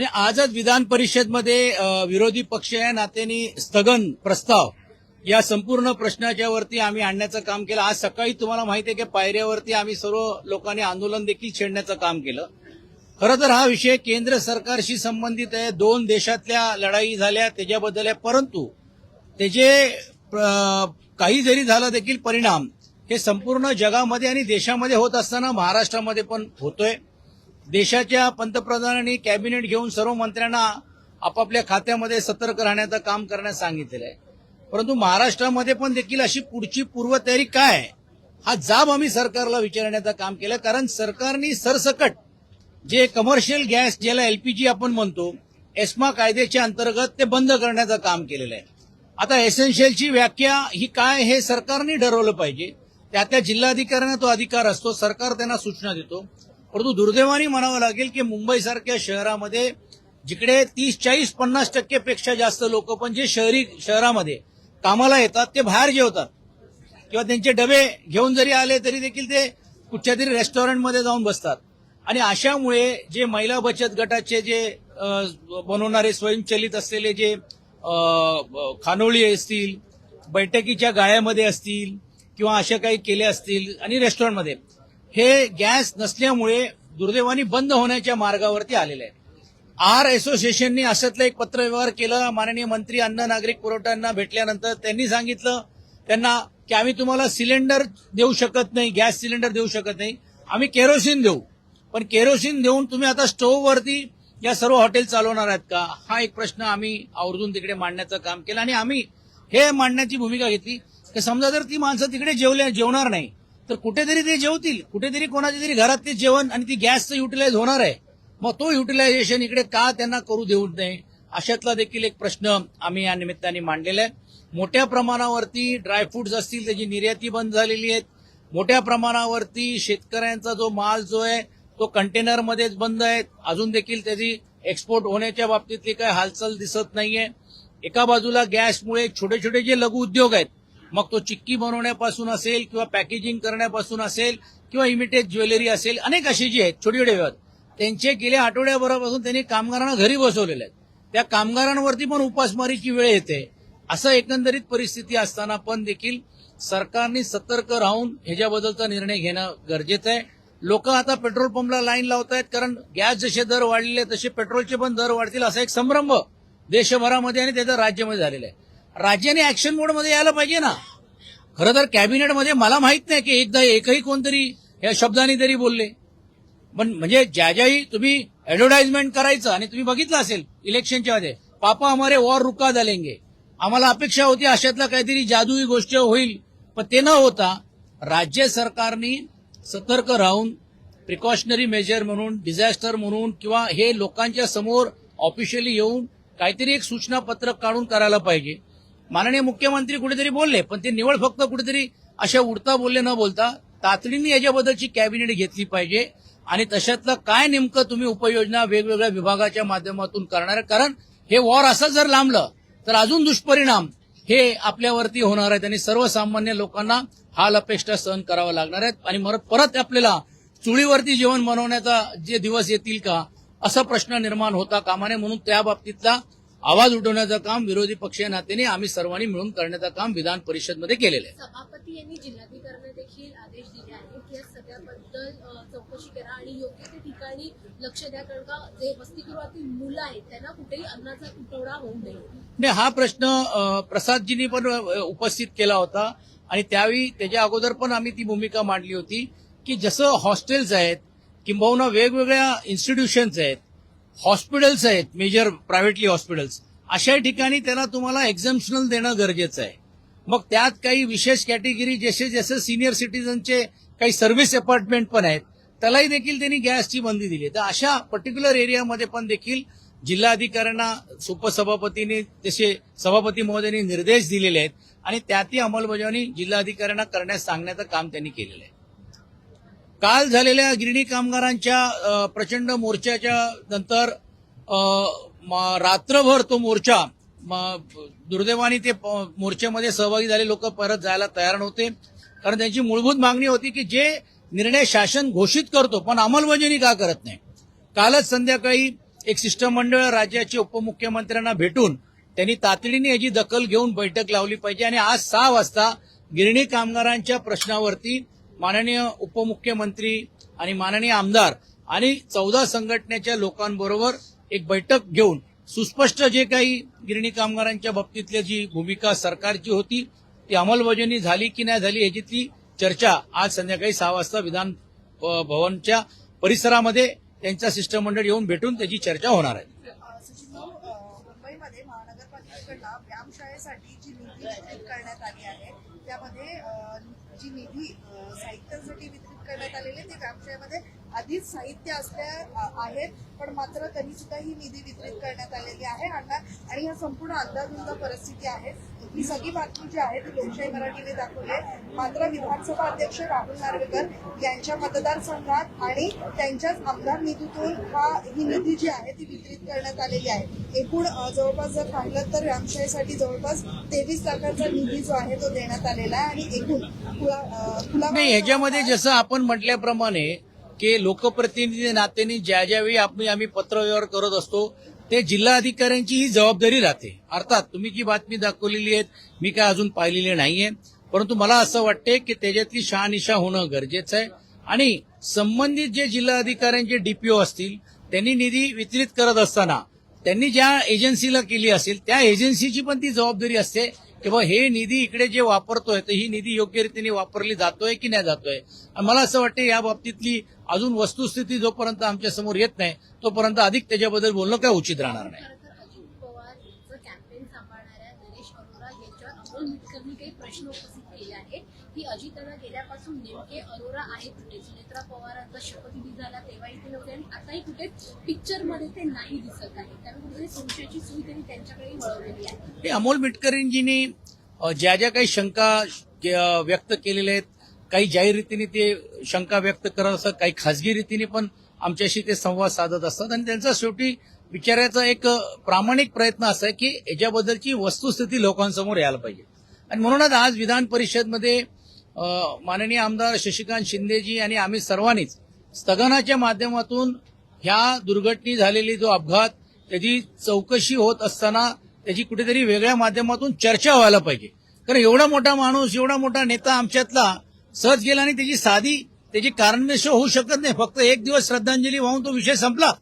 म्हणजे आजच विधान परिषदमध्ये विरोधी पक्ष या नात्याने स्थगन प्रस्ताव या संपूर्ण प्रश्नाच्या वरती आम्ही आणण्याचं काम केलं। आज सकाळी तुम्हाला माहिती आहे की पायऱ्यावरती आम्ही सर्व लोकांनी आंदोलन देखील छेडण्याचं काम केलं। खरं तर हा विषय केंद्र सरकारशी संबंधित आहे, दोन देशातल्या लढाई झाल्या त्याच्याबद्दल आहे, परंतु त्याचे काही जरी झालं देखील परिणाम हे संपूर्ण जगामध्ये आणि देशामध्ये होत असताना महाराष्ट्रामध्ये पण होतोय। देशाच्या पंतप्रधानांनी कॅबिनेट घेऊन सर्व मंत्र्यांना आपापल्या खात्यामध्ये सतर्क राहण्याचं काम करण्यास सांगितलेलं आहे, परंतु महाराष्ट्रामध्ये पण देखील अशी पुढची पूर्वतयारी काय आहे हा जाब आम्ही सरकारला विचारण्याचं काम केलं। कारण सरकारने सरसकट जे कमर्शियल गॅस ज्याला एलपीजी आपण म्हणतो एस्मा कायद्याच्या अंतर्गत ते बंद करण्याचं काम केलेलं आहे। आता एसेन्शियलची व्याख्या ही काय हे सरकारने ठरवलं पाहिजे, त्या जिल्हाधिकाऱ्यांना तो अधिकार असतो, सरकार त्यांना सूचना देतो। परंतु दुर्दैवाने म्हणावं लागेल की मुंबईसारख्या शहरामध्ये जिकडे 30-40-50% पेक्षा जास्त लोक पण जे शहरामध्ये कामाला येतात ते बाहेर जेवतात किंवा त्यांचे डबे घेऊन जरी आले तरी देखील ते कुठच्या तरी रेस्टॉरंटमध्ये जाऊन बसतात। आणि अशामुळे जे महिला बचत गटाचे जे बनवणारे स्वयंचलित असलेले जे खानोळी असतील, बैठकीच्या गाळ्यामध्ये असतील किंवा अशा काही केले असतील आणि रेस्टॉरंटमध्ये हे गॅस नसल्यामुळे दुर्दैवाने बंद होण्याच्या मार्गावरती आलेले आहे। आर असोसिएशननी अशातलं एक पत्रव्यवहार केला। माननीय मंत्री अन्न नागरिक पुरवठ्यांना भेटल्यानंतर त्यांनी सांगितलं त्यांना की आम्ही तुम्हाला सिलेंडर देऊ शकत नाही, गॅस सिलेंडर देऊ शकत नाही, आम्ही केरोसिन देऊ, पण केरोसिन देऊन तुम्ही आता स्टोव्हवरती या सर्व हॉटेल चालवणार आहेत का, हा एक प्रश्न आम्ही आवर्जून तिकडे मांडण्याचं काम केलं। आणि आम्ही हे मांडण्याची भूमिका घेतली की समजा जर ती माणसं तिकडे जेवणार नाही तर कुठेतरी ते जेवतील, कुठेतरी कोणाच्या तरी घरात ते जेवण आणि ती गॅसचं युटिलाइज होणार आहे, मग तो युटिलायझेशन इकडे का त्यांना करू देऊ नये, अशातला देखील एक प्रश्न आम्ही या निमित्ताने मांडलेला आहे। मोठ्या प्रमाणावरती ड्रायफ्रुट्स असतील त्याची निर्याती बंद झालेली आहे, मोठ्या प्रमाणावरती शेतकऱ्यांचा जो माल जो आहे तो कंटेनरमध्येच बंद आहे, अजून देखील त्याची एक्सपोर्ट होण्याच्या बाबतीतली काही हालचाल दिसत नाहीये। एका बाजूला गॅसमुळे छोटे छोटे जे लघु उद्योग आहेत, मग तो चिक्की बनवण्यापासून असेल किंवा पॅकेजिंग करण्यापासून असेल किंवा इमिटेड ज्वेलरी असेल, अनेक असे जे आहेत छोटे छोटे व्यवहार त्यांचे गेल्या आठवड्याभरापासून त्यांनी कामगारांना घरी बसवलेले आहेत, त्या कामगारांवरती पण उपासमारीची वेळ येते। असं एकंदरीत परिस्थिती असताना पण देखील सरकारने सतर्क राहून ह्याच्याबद्दलचा निर्णय घेणं गरजेचं आहे। लोक आता पेट्रोल पंपला लाईन लावत आहेत, कारण गॅस जसे दर वाढलेले तसे पेट्रोलचे पण दर वाढतील असा एक संभ्रम देशभरामध्ये आणि त्याचं राज्यामध्ये झालेला आहे। राज्याने ऍक्शन मोडमध्ये यायला पाहिजे ना। खरं तर कॅबिनेटमध्ये मला माहित नाही की एकदा एकही कोणतरी या शब्दाने तरी बोलले, पण म्हणजे ज्याही तुम्ही ऍडव्हर्टाइजमेंट करायचं आणि तुम्ही बघितलं असेल इलेक्शनच्या मध्ये पापा हमारे वॉर रुका देंगे, आम्हाला अपेक्षा होती अशातला काहीतरी जादुई गोष्ट होईल, पण ते न होता राज्य सरकारने सतर्क राहून प्रिकॉशनरी मेजर म्हणून, डिझास्टर म्हणून किंवा हे लोकांच्या समोर ऑफिशियली येऊन काहीतरी एक सूचना पत्रक काढून करायला पाहिजे। माननीय मुख्यमंत्री कुठेतरी बोलले, पण ते निवड फक्त कुठेतरी अशा उडता बोलले न बोलता तातडीने याच्याबद्दलची कॅबिनेट घेतली पाहिजे आणि तशातलं काय नेमकं तुम्ही उपाययोजना वेगवेगळ्या विभागाच्या माध्यमातून करणार आहे, कारण हे वॉर असं जर लांबलं तर अजून दुष्परिणाम हे आपल्यावरती होणार आहेत आणि सर्वसामान्य लोकांना हाल अपेष्टा सहन करावा लागणार आहेत आणि परत आपल्याला चुलीवरती जेवण बनवण्याचा जे दिवस येतील का असा प्रश्न निर्माण होता कामा नये। म्हणून त्या बाबतीतला आवाज उठवण्याचं काम विरोधी पक्षीय नात्याने आम्ही सर्वांनी मिळून करण्याचं काम विधान परिषदमध्ये केलेलं आहे। सभापती यांनी जिल्हाधिकाऱ्यांना देखील आदेश दिले आहेत की या सगळ्याबद्दल चौकशी करा आणि योग्य त्या ठिकाणी लक्ष द्या, कारण का जे वसतिगृहातील मुलं आहेत त्यांना कुठेही अन्नाचा तुटवडा होऊ नये। हा प्रश्न प्रसादजींनी पण उपस्थित केला होता आणि त्यावेळी त्याच्या अगोदर पण आम्ही ती भूमिका मांडली होती की जसं हॉस्टेल्स आहेत किंबहुना वेगवेगळ्या इन्स्टिट्यूशन्स आहेत, हॉस्पिटल्स आहेत, मेजर प्रायव्हेटली हॉस्पिटल्स, अशा ठिकाणी त्यांना तुम्हाला एक्झम्पशनल देणं गरजेचं आहे। मग त्यात काही विशेष कॅटेगरी जसे जसे सिनियर सिटीजनचे काही सर्व्हिस अपार्टमेंट पण आहेत त्यालाही देखील त्यांनी गॅसची बंदी दिली। तर अशा पर्टिक्युलर एरियामध्ये पण देखील जिल्हाधिकाऱ्यांना उपसभापतींनी तसे सभापती महोदयांनी निर्देश दिलेले आहेत आणि त्याची अंमलबजावणी जिल्हाधिकाऱ्यांना करण्यास सांगण्याचं काम त्यांनी केलेलं आहे। काल झालेल्या गिरणी कामगारांच्या प्रचंड मोर्चाच्या नंतर रात्रभर तो मोर्चा दुर्दैवाने ते मोर्चामध्ये सहभागी झाले लोक परत जायला तयार नव्हते, कारण त्यांची मूलभूत मागणी होती की जे निर्णय शासन घोषित करतो पण अंमलबजावणी का करत नाही। कालच संध्याकाळी एक शिष्टमंडळ राज्याचे उपमुख्यमंत्र्यांना भेटून त्यांनी तातडीने याची दखल घेऊन बैठक लावली पाहिजे आणि आज 6 वाजता गिरणी कामगारांच्या प्रश्नावरती माननीय उपमुख्यमंत्री आणि माननीय आमदार आणि 14 संघटनेच्या लोकांबरोबर एक बैठक घेऊन सुस्पष्ट जे काही गिरणी कामगारांच्या बाबतीतली जी भूमिका सरकारची होती ती अंमलबजावणी झाली की नाही झाली याची चर्चा आज संध्याकाळी 6 वाजता विधान भवनच्या परिसरामध्ये त्यांचा शिष्टमंडळ येऊन भेटून त्याची चर्चा होणार आहे. मुंबईमध्ये महानगरपालिकेकडनं व्यायामशाळेसाठी जी निधी वितरित करण्यात आली आहे त्यामध्ये जी निधी साहित्यासाठी वितरित करण्यात आलेली ते व्यायामशाळेमध्ये आधीच साहित्य आहेत पण मात्र तरी सुद्धा ही निधी वितरित करण्यात आलेली आहे आणि हा संपूर्ण अंदाधुंद परिस्थिती आहे. ही सगळी बातमी जी आहे ती लोकशाही मराठीने दाखवली आहे. मात्र विधानसभा अध्यक्ष राहुल नार्वेकर यांच्या मतदारसंघात आणि त्यांच्याच आमदार निधीतून ही निधी जी आहे ती वितरित करण्यात आलेली आहे. एकूण जवळपास जर पाहिलं तर व्यायामशाळेसाठी जवळपास 23 लाखांचा निधी जो आहे तो देण्यात आलेला आहे आणि एकूण नाही ह्याच्यामध्ये जसं आपण म्हटल्याप्रमाणे की लोकप्रतिनिधी नात्याने ज्यावेळी आम्ही पत्रव्यवहार करत असतो ते जिल्हाधिकाऱ्यांची ही जबाबदारी राहते. अर्थात तुम्ही जी बातमी दाखवलेली आहे मी काय अजून पाहिलेली नाहीये, परंतु मला असं वाटते की त्याच्यातली शहानिशा होणं गरजेचं आहे आणि संबंधित जे जिल्हाधिकाऱ्यांचे डीपीओ असतील त्यांनी निधी वितरित करत असताना त्यांनी ज्या एजन्सीला केली असेल त्या एजन्सीची पण ती जबाबदारी असते की बाबा हे निधी इकडे जे वापरतोय तर ही निधी योग्य रीतीने वापरली जातोय की नाही जातोय. आणि मला असं वाटतं या बाबतीतली अजून वस्तुस्थिती जोपर्यंत आमच्या समोर येत नाही तोपर्यंत अधिक त्याच्याबद्दल बोलणं काय उचित राहणार नाही. अजित पवार यांचं कॅम्पेन सांभाळणाऱ्या नरेश अरोरा यांच्यावर अमोल मिटकरनी काही प्रश्न उपस्थित केले आहेत की अजितांना गेल्यापासून नेमके अरोरा आहेत कुठे. सुनेत्रा पवारांचा शपथविधी झाला तेव्हाही ते नव्हते आणि आताही कुठे पिक्चरमध्ये ते नाही दिसत आहे. त्यामुळे संशयाची सुई त्यांनी त्यांच्याकडे वळवलेली आहे. अमोल मिटकरींजींनी ज्या ज्या काही शंका व्यक्त केलेल्या आहेत काही जाहीर रीतीने ते शंका व्यक्त करत असतात काही खासगी रीतीने पण आमच्याशी ते संवाद साधत असतात आणि त्यांचा शेवटी विचारायचा एक प्रामाणिक प्रयत्न असा आहे की याच्याबद्दलची वस्तुस्थिती लोकांसमोर यायला पाहिजे. आणि म्हणूनच आज विधान परिषदमध्ये माननीय आमदार शशिकांत शिंदेजी आणि आम्ही सर्वांनीच स्थगनाच्या माध्यमातून ह्या दुर्घटनी झालेली जो अपघात त्याची चौकशी होत असताना त्याची कुठेतरी वेगळ्या माध्यमातून चर्चा व्हायला पाहिजे. कारण एवढा मोठा माणूस एवढा मोठा नेता आमच्यातला सहज गेला आणि त्याची कारणनिश्चय होऊ शकत नाही. फक्त एक दिवस श्रद्धांजली वाहून तो विषय संपला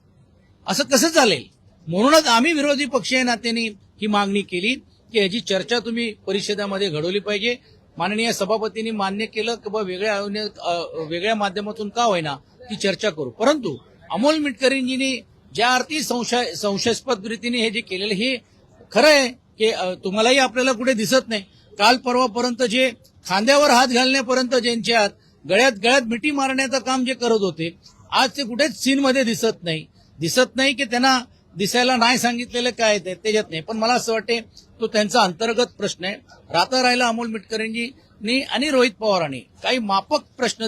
असं कसं चालेल. म्हणूनच आम्ही विरोधी पक्षीय नात्याने ही मागणी केली की याची चर्चा तुम्ही परिषदेमध्ये घडवली पाहिजे. माननीय सभापतींनी मान्य केलं की वेगळ्या माध्यमातून का होईना ती चर्चा करू. परंतु अमोल मिटकरींजींनी ज्या अर्थी संशयास्पद रीतीने हे जे केलेलं हे खरं आहे की तुम्हालाही आपल्याला कुठे दिसत नाही. काल परवापर्यंत जे खांद्यावर हात घालण्यापर्यंत ज्यांच्या गळ्यात मिठी मारण्याचं काम जे करत होते आज ते कुठेच सीनमध्ये दिसत नाही की त्यांना दिसायला नाही सांगितलेलं काय त्याच्यात नाही. पण मला असं वाटते तो त्यांचा अंतर्गत प्रश्न आहे. राहिला अमोल मिटकरींजींनी आणि रोहित पवारांनी काही माफक प्रश्न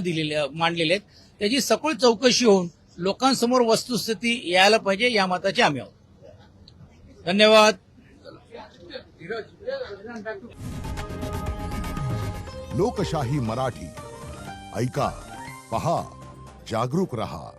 मांडलेले आहेत त्याची सखोल चौकशी होऊन लोकांसमोर वस्तुस्थिती यायला पाहिजे या मताचे आम्ही आहोत. धन्यवाद. लोकशाही मराठी ऐका, पहा, जागरूक रहा.